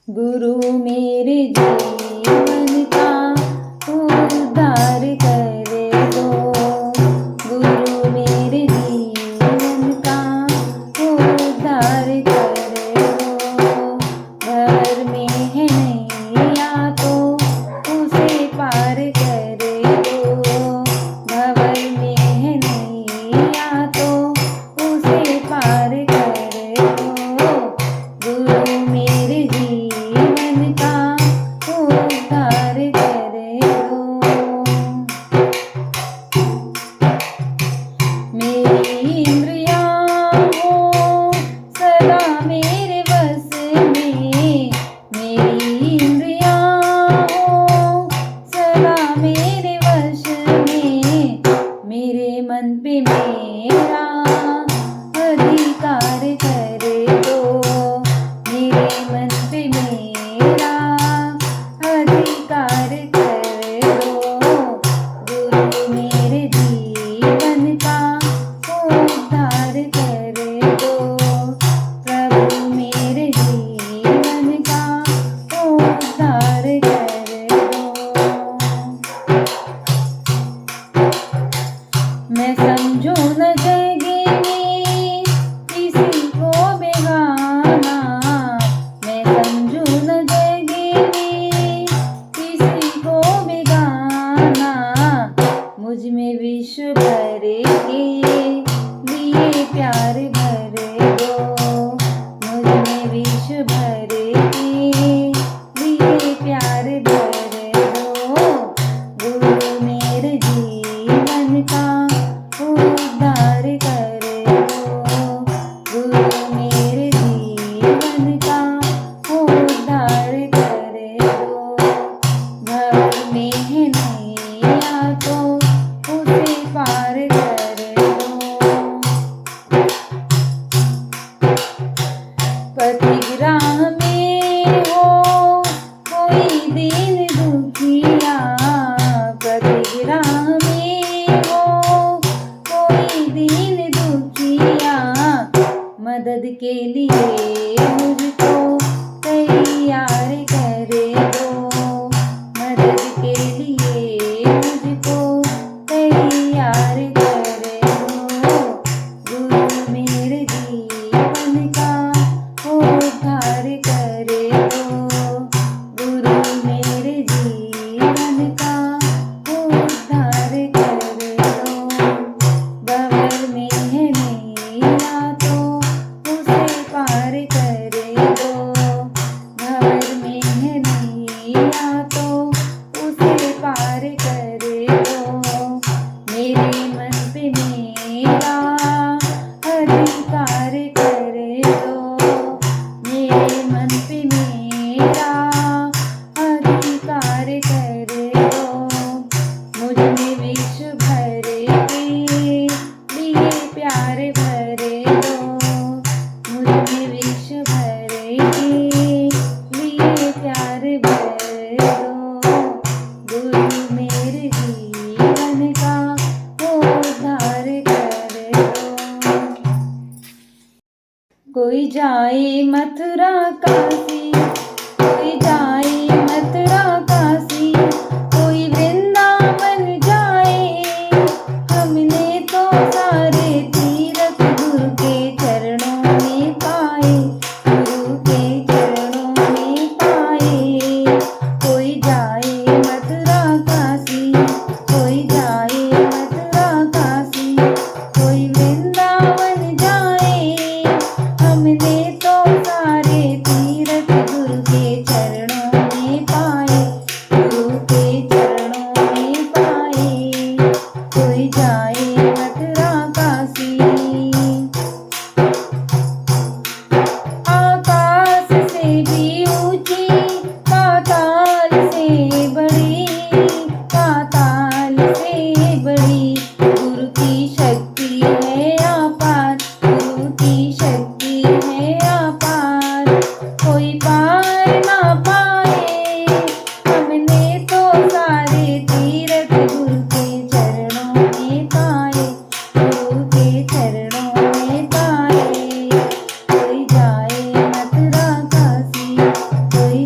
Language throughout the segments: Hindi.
गुरु मेरे जीवन का उद्धार करे दो। गुरु मेरे जीवन का उद्धार करे दो। घर में है नैया तो उसे पार करे दो। भंवर में है नैया तो उसे पार करे दो। गुरु मेरे जीवन का उद्धार करे दो। मेरी इंद्रियां हो सदा मेरे बस में। मेरी इंद्रियां हो सदा मेरे वश में। मेरे मन पे मेरा अधिकार करे दो। मेरे मन पे मेरा अधिकार करे दो। गुरु मेरे जीवन का उद्धार करे दो। प्रभु मेरे जीवन का उद्धार करे दो। मैं समझू न जगे में किसी को बेगाना। मैं समझू न जगे में किसी को बेगाना। मुझ में विश्व भरे के लिए प्यार भरे दो। मुझ में विश्व भरे के लिए प्यार भरे दो। गुरु मेरे जीवन का उद्धार करे दो। गुरु मेरे जीवन का उद्धार करे दो। भंवर में है नैया तो उसे पार करे दो। पति राह में हो कोई दीन दुखिया। पति राह में हो कोई दीन दुखिया। मदद के लिए मुझको तैयार करे दो। मदद के लिए मुझको तैयार करे दो। गुरु मेरे जीवन का उद्धार करे दो। गुरु मेरे जीवन का उद्धार करे दो। भंवर में है नैया तो उसे पार करे दो। भंवर में है नैया तो उसे पार करे दो। मेरे मन पे मेरा अधिकार करे दो। मेरे मन पे मेरा अधिकार करे दो। मुझ में विश्व भरे के लिए प्यार भरे दो। मुझ में विश्व भरे के लिए प्यार भरे दो। गुरु मेरे जीवन का उद्धार करे दो। कोई जाए मथुरा काशी। कोई जाए मथुरा काशी। कोई वृंदावन जाए। हमने तो सारे तीरथ गुरु के चरणों में पाए। गुरु के चरणों में पाए। कोई जाए मथुरा काशी। कोई जाए मथुरा काशी। कोई वृंदावन जाए। हमने तो सारे तीरथ गुरु के चरणों में पाए। गुरु के चरणों में पाए। कोई जाए मथुरा काशी। आकाश से भी ऊंची पाताल से बड़ी। पाताल से बड़ी गुरु की शक्ति है अपार। गुरु की शक्ति है अपार। कोई पार ना पाए। हमने तो सारे तीरथ गुरु के चरणों में पाए। गुरु के चरणों में पाए। कोई जाए मथुरा काशी। कोई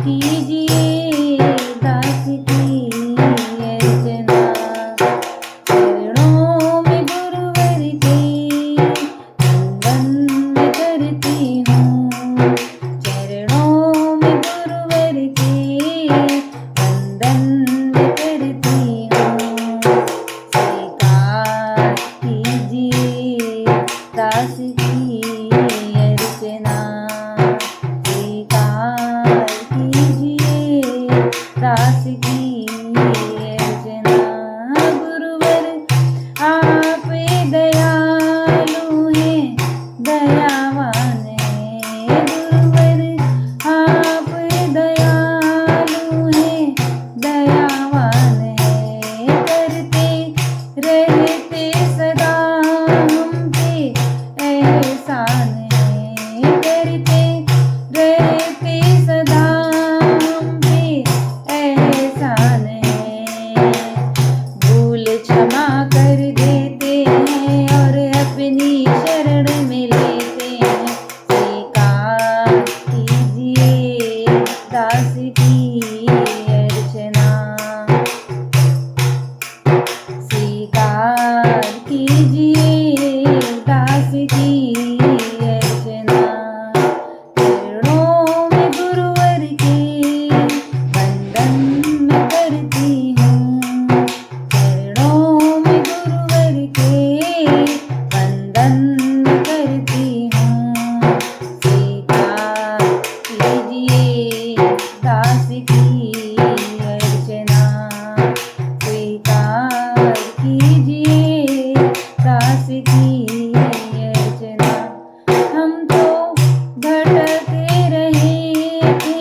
कीजिए दास की अर्चना। चरणों में गुरुवर के वंदन मैं करती हूँ। चरणों में गुरुवर के वंदन मैं करती हूँ। स्वीकार कीजिए दास की अर्चना। स्वीकार कीजिए दास की अर्चना। गुरुवर आप दयालु हैं, दयावान हैं। गुरुवर आप दयालु हैं, दयावान हैं। करते रहते सदा हम पे एहसान है। करते रहते सदा हम पे एहसान है। भूल क्षमा कर देते हैं और अपनी शरण में लेते हैं। स्वीकार कीजिए दास की अर्चना। स्वीकार कीजिए दास की अर्चना। चरणों में गुरुवर के वंदन मैं करती हूँ। चरणों में गुरुवर के वंदन मैं करती हूँ। स्वीकार कीजिए दास की अर्चना। स्वीकार कीजिए दास की अर्चना। हम तो भटकते रहे थे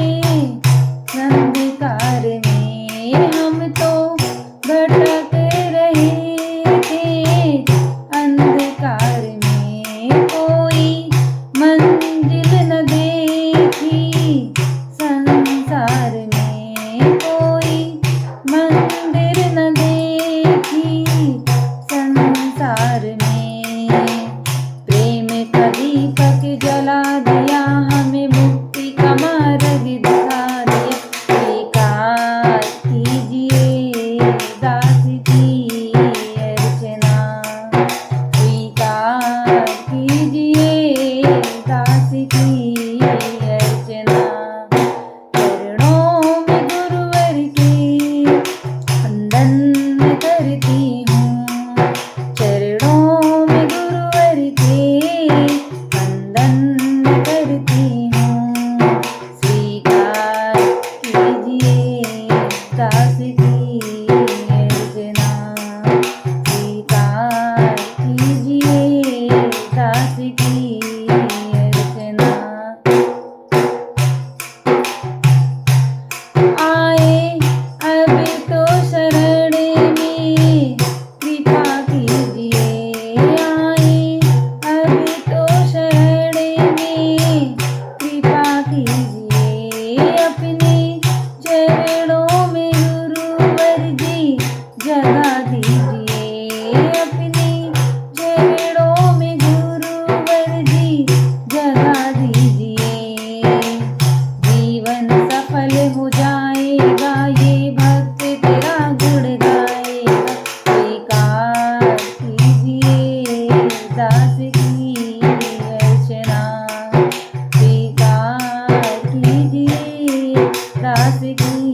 अंधकार में। हम तो भटकते रहे थे अंधकार में। कोई मंजिल न देखी संसार में। कोई मंदिर न देखी संसार में। प्रेम का दीपक जला दिया, हमें मुक्ति का मार्ग दिखा दिया। स्वीकार कीजिए दास की अर्चना। स्वीकार कीजिए दास की अर्चना। चरणों में गुरुवर के वंदन मैं करती हूँ। चरणों में गुरुवर के वंदन मैं करती हूँ। स्वीकार कीजिए दास की अर्चना। स्वीकार कीजिए दास की अर्चना। आए अब तो शरण में कृपा कीजिए। आए अब तो शरण में कृपा कीजिए। अपने चरणों में गुरुवर जी जगह दीजिए। अपने चरणों में गुरुवर जी जगह दीजिए। जीवन सफल हो जाएगा, ये भक्त तेरा गुण गाएगा। स्वीकार कीजिए दास की अर्चना। स्वीकार कीजिए दास की